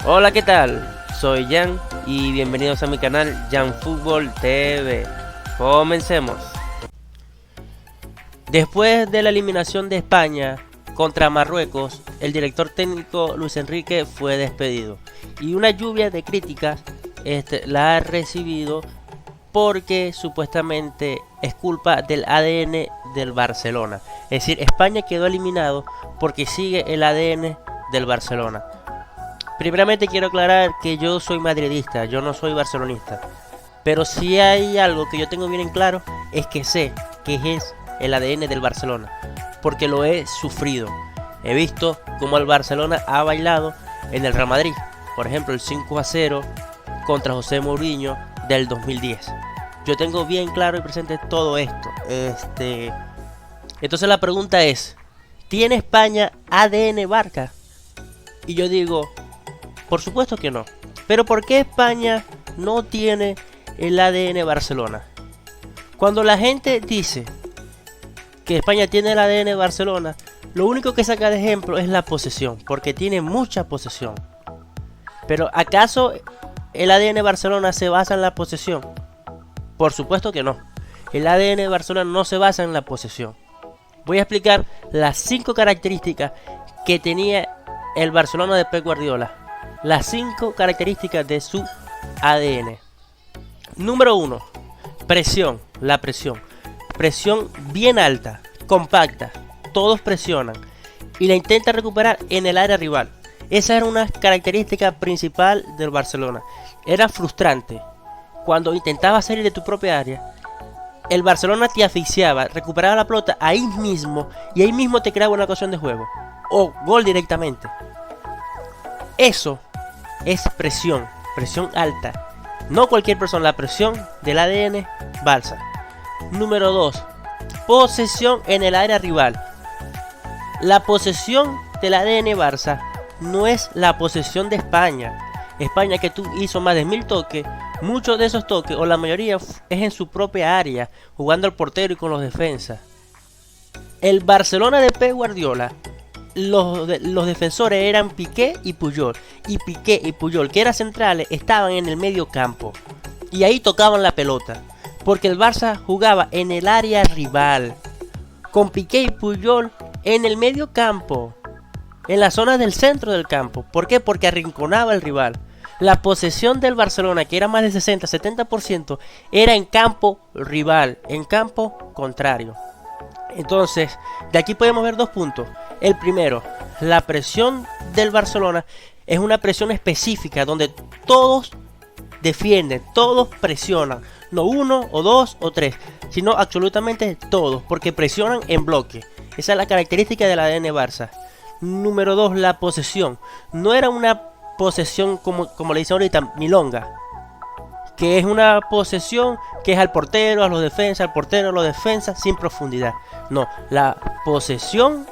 Hola, ¿qué tal? Soy Jan y bienvenidos a mi canal Jan Fútbol TV. Comencemos. Después de la eliminación de España contra Marruecos, el director técnico Luis Enrique fue despedido y una lluvia de críticas la ha recibido porque supuestamente es culpa del ADN del Barcelona. Es decir, España quedó eliminado porque sigue el ADN del Barcelona. Primeramente quiero aclarar que yo soy madridista, yo no soy barcelonista. Pero si hay algo que yo tengo bien en claro, es que sé que es el ADN del Barcelona, porque lo he sufrido. He visto cómo el Barcelona ha bailado en el Real Madrid. Por ejemplo, el 5-0 contra José Mourinho del 2010. Yo tengo bien claro y presente todo esto. Entonces la pregunta es, ¿tiene España ADN Barca? Y yo digo, por supuesto que no. Pero ¿por qué España no tiene el ADN Barcelona? Cuando la gente dice que España tiene el ADN Barcelona, lo único que saca de ejemplo es la posesión, porque tiene mucha posesión. Pero ¿acaso el ADN Barcelona se basa en la posesión? Por supuesto que no. El ADN Barcelona no se basa en la posesión. Voy a explicar las 5 características que tenía el Barcelona de Pep Guardiola. Las 5 características de su ADN. Número 1. Presión. La presión. Presión bien alta, compacta. Todos presionan y la intenta recuperar en el área rival. Esa era una característica principal del Barcelona. Era frustrante. Cuando intentaba salir de tu propia área, el Barcelona te asfixiaba, recuperaba la pelota ahí mismo y ahí mismo te creaba una ocasión de juego o gol directamente. Eso es presión, presión alta. No cualquier persona, la presión del ADN Barça. Número 2. Posesión en el área rival. La posesión del ADN Barça no es la posesión de España. España que hizo más de 1000 toques. Muchos de esos toques, o la mayoría, es en su propia área, jugando al portero y con los defensas. El Barcelona de Pep Guardiola, los defensores eran Piqué y Puyol. Y Piqué y Puyol, que eran centrales, estaban en el medio campo. Y ahí tocaban la pelota. Porque el Barça jugaba en el área rival. Con Piqué y Puyol en el medio campo. En la zona del centro del campo. ¿Por qué? Porque arrinconaba al rival. La posesión del Barcelona, que era más de 60-70%, era en campo rival, en campo contrario. Entonces, de aquí podemos ver 2 puntos. El primero, la presión del Barcelona es una presión específica donde todos defienden, todos presionan. No 1 o 2 o 3, sino absolutamente todos, porque presionan en bloque. Esa es la característica del ADN Barça. Número 2, la posesión. No era una posesión como le dicen ahorita, milonga, que es una posesión que es al portero, a los defensas, al portero, a los defensas, sin profundidad. No, la posesión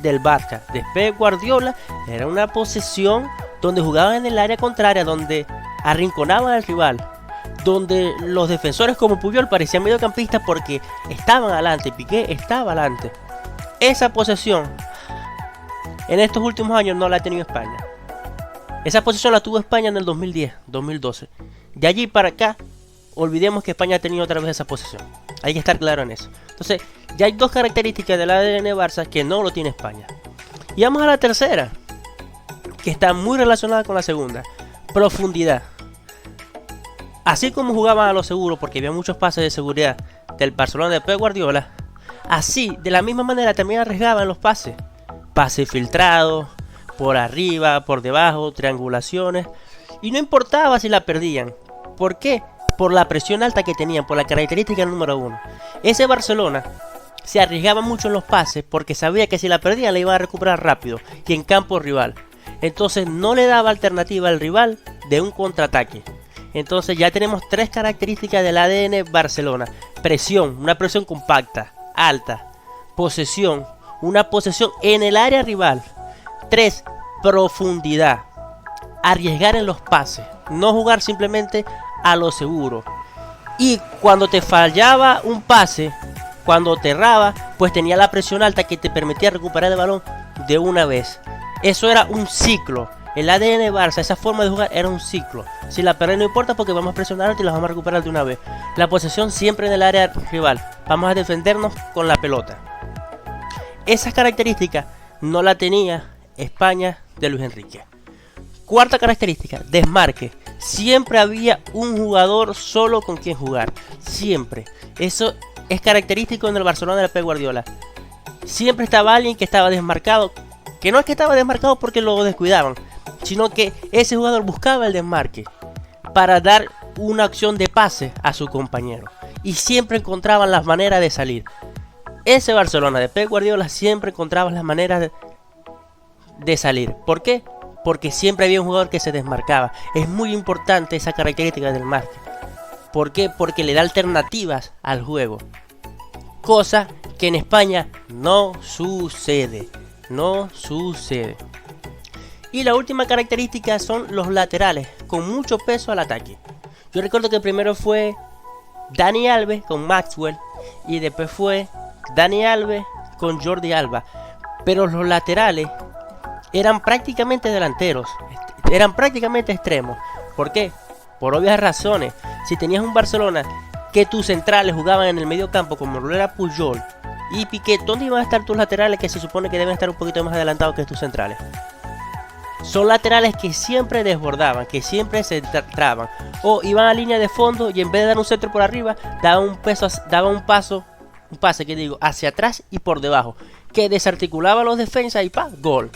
del Barça de Pep Guardiola era una posesión donde jugaban en el área contraria, donde arrinconaban al rival, donde los defensores como Puyol parecían mediocampistas porque estaban adelante, Piqué estaba adelante. Esa posesión en estos últimos años no la ha tenido España. Esa posesión la tuvo España en el 2010, 2012. De allí para acá, olvidemos que España ha tenido otra vez esa posesión. Hay que estar claro en eso. Entonces, ya hay 2 características del ADN Barça que no lo tiene España. Y vamos a la tercera, que está muy relacionada con la segunda. Profundidad. Así como jugaban a lo seguro, porque había muchos pases de seguridad del Barcelona de Pep Guardiola, así, de la misma manera, también arriesgaban los pases. Pases filtrados, por arriba, por debajo, triangulaciones. Y no importaba si la perdían. ¿Por qué? Por la presión alta que tenían, por la característica número 1. Ese Barcelona se arriesgaba mucho en los pases porque sabía que si la perdían la iban a recuperar rápido y en campo rival. Entonces no le daba alternativa al rival de un contraataque. Entonces ya tenemos 3 características del ADN Barcelona. Presión, una presión compacta, alta. Posesión, una posesión en el área rival. 3, profundidad. Arriesgar en los pases, no jugar simplemente a lo seguro. Y cuando te fallaba un pase, cuando te erraba, pues tenía la presión alta que te permitía recuperar el balón de una vez. Eso era un ciclo. El ADN Barça, esa forma de jugar era un ciclo. Si la perdés no importa porque vamos a presionarte y la vamos a recuperar de una vez. La posesión siempre en el área rival. Vamos a defendernos con la pelota. Esas características no la tenía España de Luis Enrique. Cuarta característica, desmarque. Siempre había un jugador solo con quien jugar. Siempre. Eso es característico en el Barcelona de Pep Guardiola. Siempre estaba alguien que estaba desmarcado. Que no es que estaba desmarcado porque lo descuidaban, sino que ese jugador buscaba el desmarque para dar una acción de pase a su compañero. Y siempre encontraban las maneras de salir. Ese Barcelona de Pep Guardiola siempre encontraba las maneras de salir. ¿Por qué? Porque siempre había un jugador que se desmarcaba. Es muy importante esa característica del marque. ¿Por qué? Porque le da alternativas al juego. Cosa que en España no sucede. No sucede. Y la última característica son los laterales, con mucho peso al ataque. Yo recuerdo que primero fue Dani Alves con Maxwell. Y después fue Dani Alves con Jordi Alba. Pero los laterales eran prácticamente delanteros, eran prácticamente extremos. ¿Por qué? Por obvias razones. Si tenías un Barcelona que tus centrales jugaban en el medio campo como lo era Puyol y Piqué, ¿dónde iban a estar tus laterales que se supone que deben estar un poquito más adelantados que tus centrales? Son laterales que siempre desbordaban, que siempre se traban, o iban a línea de fondo y en vez de dar un centro por arriba, daban un pase hacia atrás y por debajo, que desarticulaba a los defensas y gol.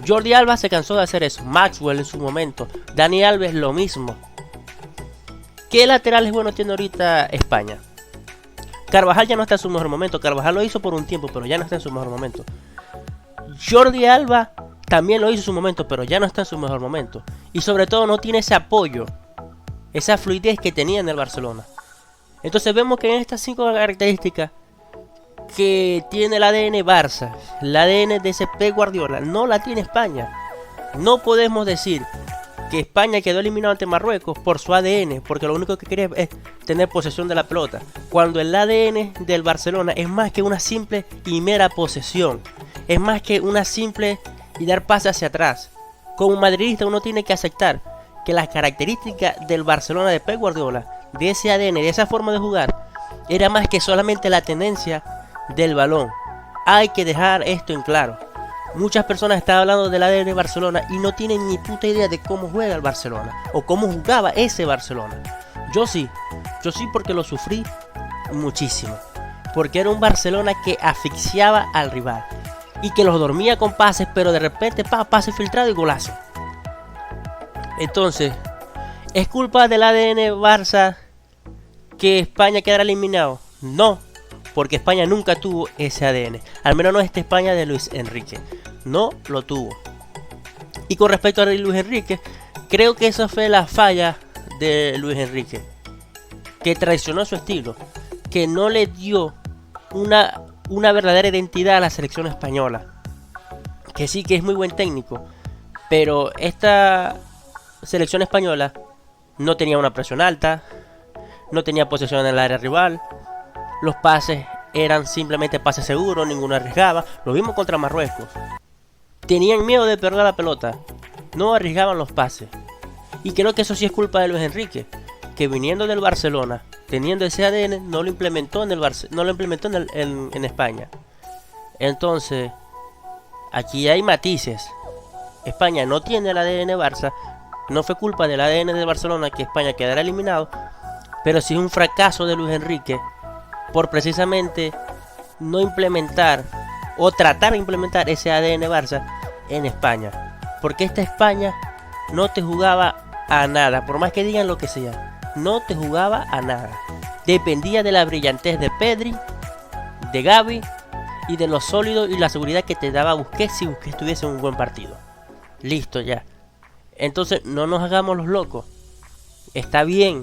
Jordi Alba se cansó de hacer eso, Maxwell en su momento, Dani Alves lo mismo. ¿Qué laterales buenos tiene ahorita España? Carvajal ya no está en su mejor momento, Carvajal lo hizo por un tiempo, pero ya no está en su mejor momento. Jordi Alba también lo hizo en su momento, pero ya no está en su mejor momento. Y sobre todo no tiene ese apoyo, esa fluidez que tenía en el Barcelona. Entonces vemos que en estas 5 características que tiene el ADN Barça, el ADN de ese Pep Guardiola, no la tiene España. No podemos decir que España quedó eliminado ante Marruecos por su ADN, porque lo único que quería es tener posesión de la pelota, cuando el ADN del Barcelona es más que una simple y mera posesión, es más que una simple y dar pase hacia atrás. Como madridista uno tiene que aceptar que las características del Barcelona de Pep Guardiola, de ese ADN, de esa forma de jugar, era más que solamente la tendencia del balón. Hay que dejar esto en claro. Muchas personas están hablando del ADN de Barcelona y no tienen ni puta idea de cómo juega el Barcelona o cómo jugaba ese Barcelona. Yo sí porque lo sufrí muchísimo, porque era un Barcelona que asfixiaba al rival y que los dormía con pases, pero de repente pase filtrado y golazo. Entonces, ¿es culpa del ADN Barça que España quedará eliminado? No, porque España nunca tuvo ese ADN. Al menos no esta España de Luis Enrique. No lo tuvo. Y con respecto a Luis Enrique, creo que esa fue la falla de Luis Enrique, que traicionó su estilo, que no le dio una verdadera identidad a la selección española. Que sí que es muy buen técnico, pero esta selección española no tenía una presión alta, no tenía posesión en el área rival, los pases eran simplemente pases seguros, ninguno arriesgaba. Lo mismo contra Marruecos. Tenían miedo de perder la pelota, no arriesgaban los pases. Y creo que eso sí es culpa de Luis Enrique, que viniendo del Barcelona, teniendo ese ADN, no lo implementó en España. Entonces, aquí hay matices. España no tiene el ADN Barça. No fue culpa del ADN de Barcelona que España quedara eliminado, pero sí es un fracaso de Luis Enrique por precisamente no implementar o tratar de implementar ese ADN Barça en España. Porque esta España no te jugaba a nada, por más que digan lo que sea, no te jugaba a nada. Dependía de la brillantez de Pedri, de Gavi y de lo sólido y la seguridad que te daba Busquets si Busquets tuviese un buen partido. Listo ya. Entonces no nos hagamos los locos. Está bien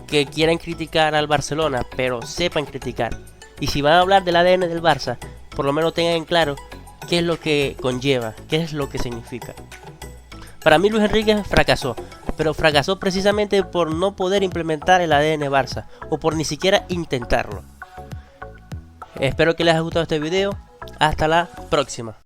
que quieran criticar al Barcelona, pero sepan criticar. Y si van a hablar del ADN del Barça, por lo menos tengan en claro qué es lo que conlleva, qué es lo que significa. Para mí Luis Enrique fracasó, pero fracasó precisamente por no poder implementar el ADN Barça, o por ni siquiera intentarlo. Espero que les haya gustado este video. Hasta la próxima.